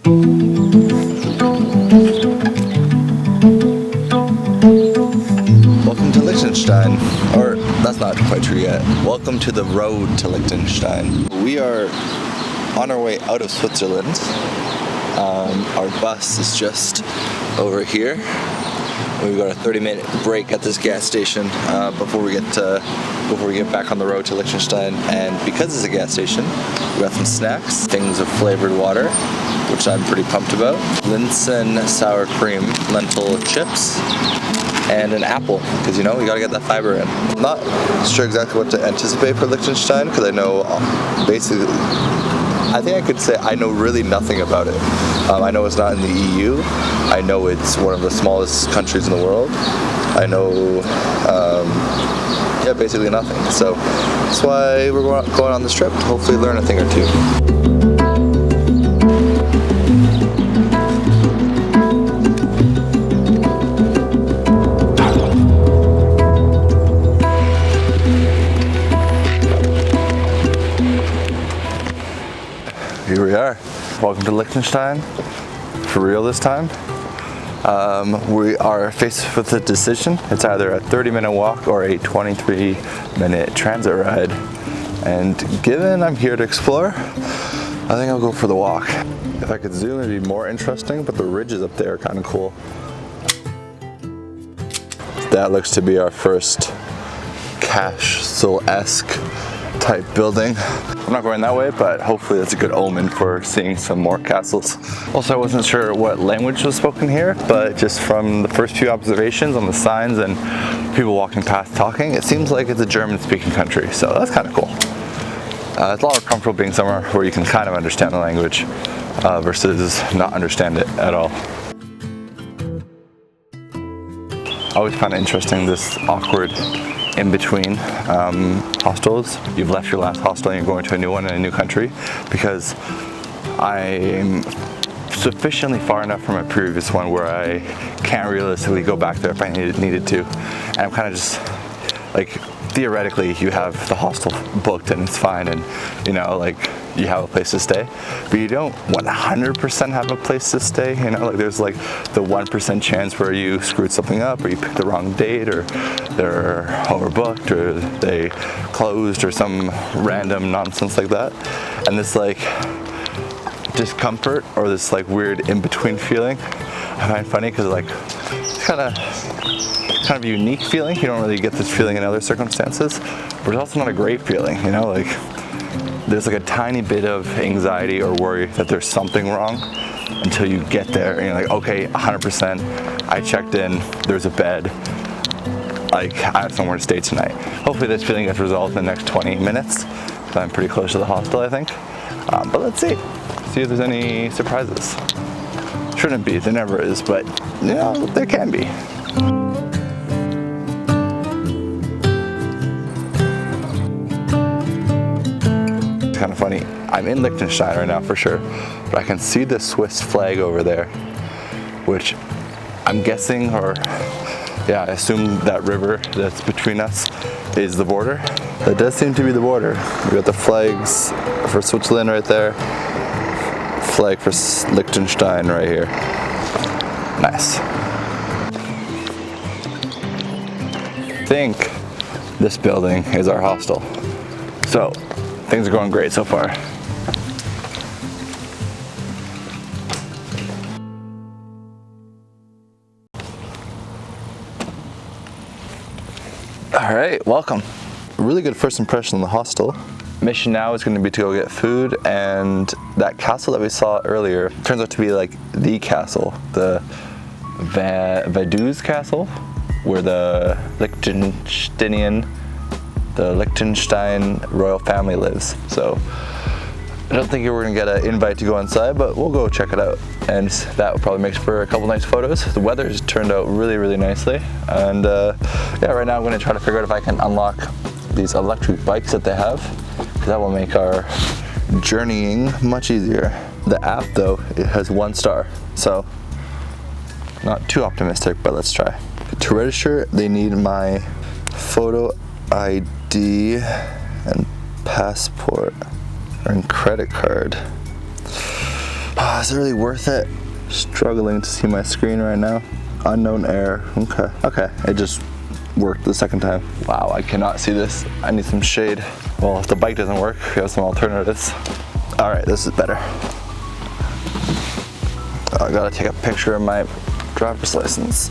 Welcome to Liechtenstein, or that's not quite true yet. Welcome to the road to Liechtenstein. We are on our way out of Switzerland. Our bus is just over here. We've got a 30-minute break at this gas station before we get back on the road to Liechtenstein. And because it's a gas station, we got some snacks, things of flavored water, which I'm pretty pumped about. Linsen sour cream, lentil chips, and an apple, because you know, you gotta get that fiber in. I'm not sure exactly what to anticipate for Liechtenstein, because I know basically, I think I could say I know really nothing about it. I know it's not in the EU. I know it's one of the smallest countries in the world. I know, yeah, basically nothing. So that's why we're going on this trip, to hopefully learn a thing or two. Here we are. Welcome to Liechtenstein. For real this time. We are faced with a decision. It's either a 30-minute walk or a 23-minute transit ride. And given I'm here to explore, I think I'll go for the walk. If I could zoom, it'd be more interesting, but the ridges up there are kind of cool. That looks to be our first castle-esque type building. I'm not going that way, but hopefully that's a good omen for seeing some more castles. Also, I wasn't sure what language was spoken here, but just from the first few observations on the signs and people walking past talking, it seems like it's a German-speaking country, so that's kind of cool. It's a lot more comfortable being somewhere where you can kind of understand the language versus not understand it at all. I always find it interesting, this awkward in-between hostels. You've left your last hostel and you're going to a new one in a new country, because I'm sufficiently far enough from my previous one where I can't realistically go back there if I needed to. And I'm kind of just like, theoretically you have the hostel booked and it's fine, and you know, like, you have a place to stay, but you don't 100% have a place to stay, you know, like there's like the 1% chance where you screwed something up, or you picked the wrong date, or they're overbooked, or they closed, or some random nonsense like that. And this like discomfort, or this like weird in-between feeling, I find funny, because like it's kind of a unique feeling. You don't really get this feeling in other circumstances, but it's also not a great feeling, you know, like there's like a tiny bit of anxiety or worry that there's something wrong until you get there and you're like, okay, 100%, I checked in, there's a bed, like I have somewhere to stay tonight. Hopefully this feeling gets resolved in the next 20 minutes. So I'm pretty close to the hostel, I think. But let's see if there's any surprises. Shouldn't be, there never is, but you know, there can be. Kind of funny. I'm in Liechtenstein right now for sure, but I can see the Swiss flag over there, which I'm guessing, or yeah, I assume that river that's between us is the border. That does seem to be the border. We got the flags for Switzerland right there, flag for Liechtenstein right here. Nice. I think this building is our hostel. So things are going great so far. All right, welcome. Really good first impression on the hostel. Mission now is going to be to go get food, and that castle that we saw earlier turns out to be like the castle, the Vaduz castle, where the Liechtenstein royal family lives. So I don't think we're gonna get an invite to go inside, but we'll go check it out. And that will probably make for a couple nice photos. The weather has turned out really, really nicely. And yeah, right now I'm gonna try to figure out if I can unlock these electric bikes that they have, because that will make our journeying much easier. The app though, it has 1 star. So not too optimistic, but let's try. To register, they need my photo ID and passport and credit card. Is it really worth it? Struggling to see my screen right now. Unknown error. Okay, it just worked the second time. Wow, I cannot see this. I need some shade. Well, if the bike doesn't work, we have some alternatives. All right, this is better. I gotta take a picture of my driver's license.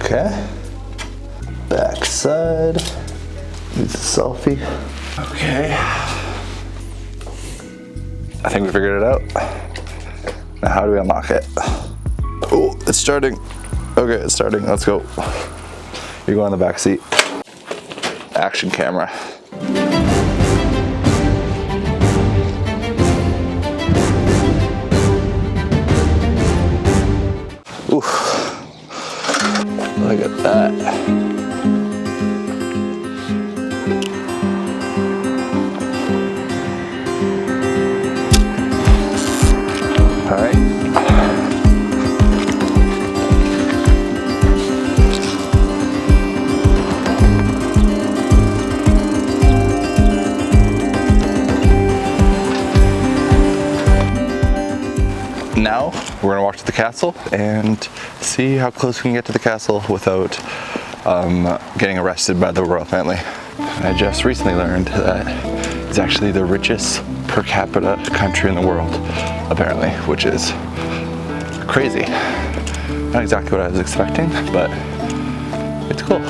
Okay, back side, needs a selfie. Okay, I think we figured it out. Now how do we unlock it? Oh, it's starting. Okay, it's starting, let's go. You go in the back seat. Action camera. Oof. Look at that. All right. Now we're gonna walk to the castle and see how close we can get to the castle without getting arrested by the royal family. I just recently learned that it's actually the richest per capita country in the world, apparently, which is crazy. Not exactly what I was expecting, but it's cool.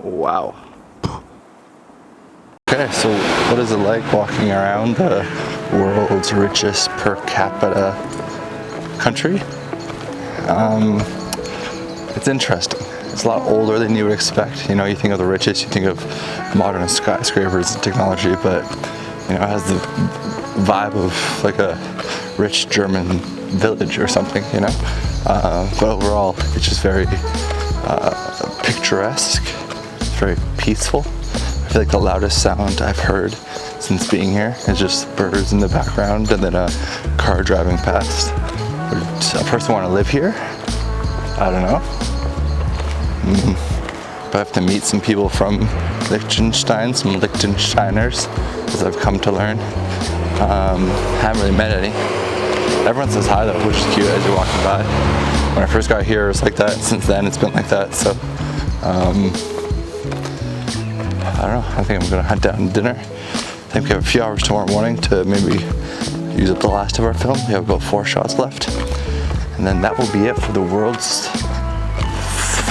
Wow. Okay, so what is it like walking around the world's richest per capita country? It's interesting. It's a lot older than you would expect. You know, you think of the richest, you think of modern skyscrapers and technology, but you know, it has the vibe of like a rich German village or something, you know? But overall, it's just very picturesque. It's very peaceful. I feel like the loudest sound I've heard since being here is just birds in the background and then a car driving past. Would a person want to live here? I don't know. But I have to meet some people from Liechtenstein, some Liechtensteiners, as I've come to learn. Haven't really met any. Everyone says hi though, which is cute as you're walking by. When I first got here it was like that. Since then it's been like that, so I don't know, I think I'm gonna hunt down dinner. I think we have a few hours tomorrow morning to maybe use up the last of our film. We have about 4 shots left. And then that will be it for the world's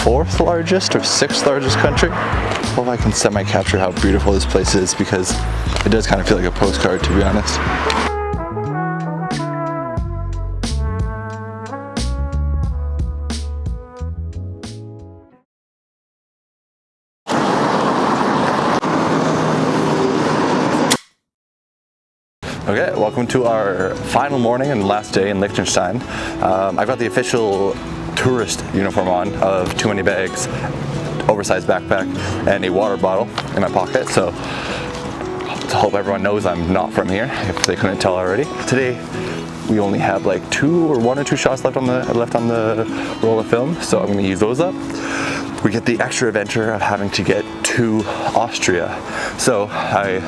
4th largest or 6th largest country. Hope I can semi-capture how beautiful this place is, because it does kind of feel like a postcard, to be honest. Okay, welcome to our final morning and last day in Liechtenstein. I got the official tourist uniform on of too many bags, oversized backpack, and a water bottle in my pocket. So I hope everyone knows I'm not from here, if they couldn't tell already. Today, we only have like one or two shots left on the roll of film, so I'm going to use those up. We get the extra adventure of having to get to Austria. So I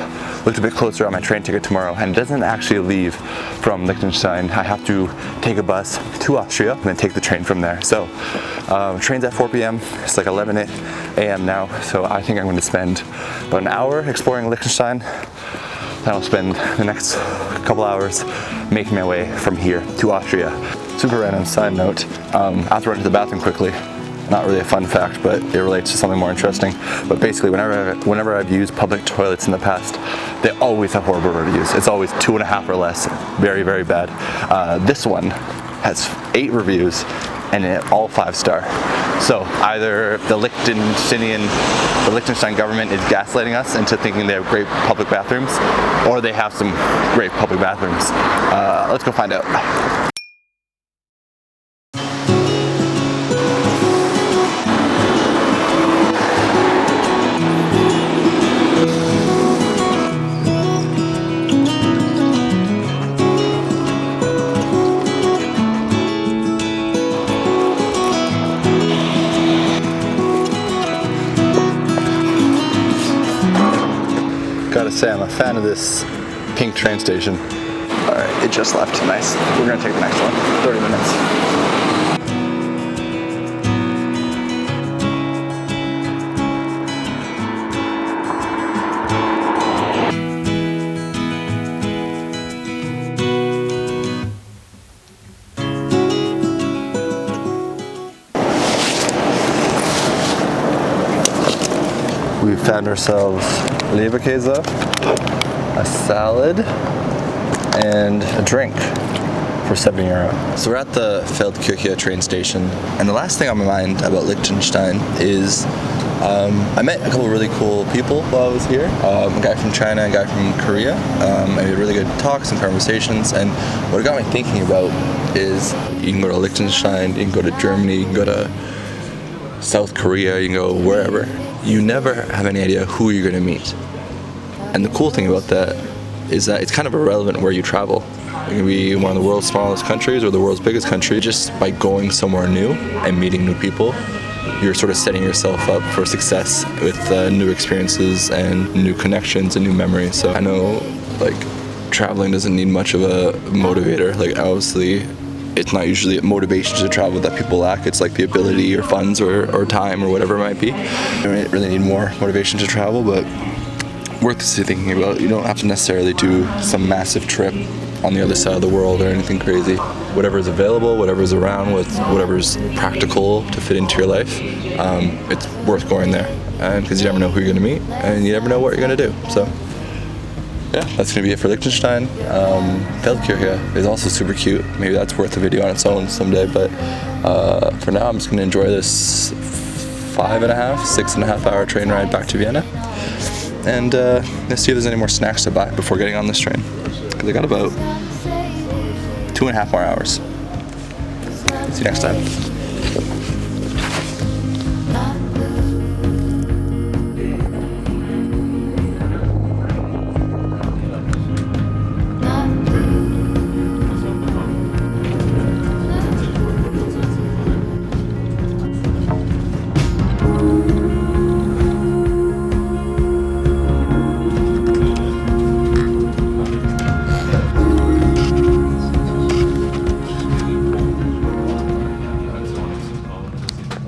looked a bit closer on my train ticket tomorrow, and it doesn't actually leave from Liechtenstein. I have to take a bus to Austria and then take the train from there. So train's at 4 p.m. It's like 11 a.m. now. So I think I'm going to spend about an hour exploring Liechtenstein. Then I'll spend the next couple hours making my way from here to Austria. Super random side note, I have to run to the bathroom quickly. Not really a fun fact, but it relates to something more interesting. But basically, whenever I've used public toilets in the past, they always have horrible reviews. It's always 2.5 or less. Very, very bad. This one has 8 reviews and all 5-star. So either the Liechtenstein government is gaslighting us into thinking they have great public bathrooms, or they have some great public bathrooms. Let's go find out. Gotta say, I'm a fan of this pink train station. Alright, it just left. Nice. We're gonna take the next one. 30 minutes. We found ourselves Leberkäse, a salad, and a drink for €7. So we're at the Feldkirche train station, and the last thing on my mind about Liechtenstein is I met a couple of really cool people while I was here. A guy from China, a guy from Korea. I had really good talks and conversations, and what it got me thinking about is you can go to Liechtenstein, you can go to Germany, you can go to South Korea, you can go wherever. You never have any idea who you're going to meet. And the cool thing about that is that it's kind of irrelevant where you travel. You can be one of the world's smallest countries or the world's biggest country. Just by going somewhere new and meeting new people, you're sort of setting yourself up for success with new experiences and new connections and new memories. So I know, like, traveling doesn't need much of a motivator. Like, obviously, it's not usually a motivation to travel that people lack. It's like the ability or funds or time or whatever it might be. You don't really need more motivation to travel, but worth thinking about. You don't have to necessarily do some massive trip on the other side of the world or anything crazy. Whatever's available, whatever's around, with whatever's practical to fit into your life, it's worth going there. Because you never know who you're going to meet, and you never know what you're going to do. So yeah, that's going to be it for Liechtenstein. Feldkirche is also super cute. Maybe that's worth a video on its own someday, but for now I'm just going to enjoy this 6.5 hour train ride back to Vienna. And let's see if there's any more snacks to buy before getting on this train. Because I got about 2.5 more hours. See you next time.